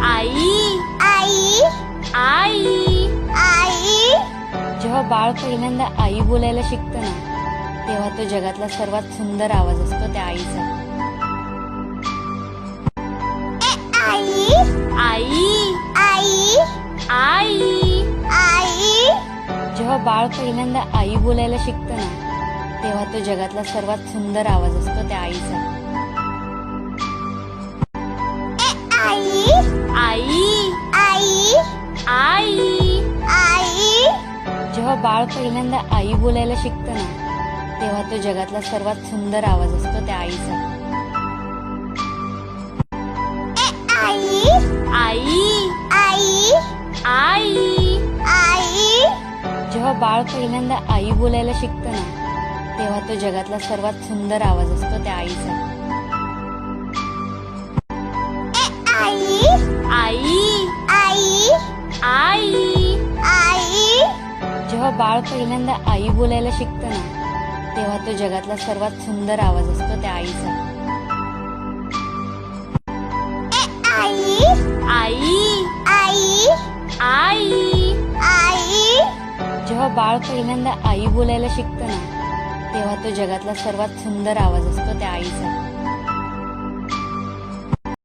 आई आई आई आई जेव्हा बाळ पहिल्यांदा आई बोलायला शिकतं ना, तेव्हा तो जगातला सर्वात सुंदर आवाज असतो त्या आईचा. आई आई आई आई आई जेव्हा बाळ पहिल्यांदा आई बोलायला शिकतं ना, तेव्हा तो जगातला सर्वात सुंदर आवाज असतो त्या आईचा. आई आई आई आई आई जेव्हा बाळ पहिल्यांदा आई बोलायला शिकतं ना, तेव्हा तो जगातला सर्वात सुंदर आवाज असतो त्या आईचा. आई आई आई आई आई जेव्हा बाळ पहिल्यांदा आई बोलायला शिकतं ना, तेव्हा तो जगातला सर्वात सुंदर आवाज असतो त्या आईचा. आई आई आई आई आई जेव्हा बाळ पहिल्यांदा आई बोलायला शिकतं ना, तेव्हा तो जगातला सर्वात सुंदर आवाज असतो त्या आईचा. आई आई आई आई आई जेव्हा बाळ पहिल्यांदा आई बोलायला शिकतं ना, तेव्हा तो जगातला सर्वात सुंदर आवाज असतो त्या आईचा.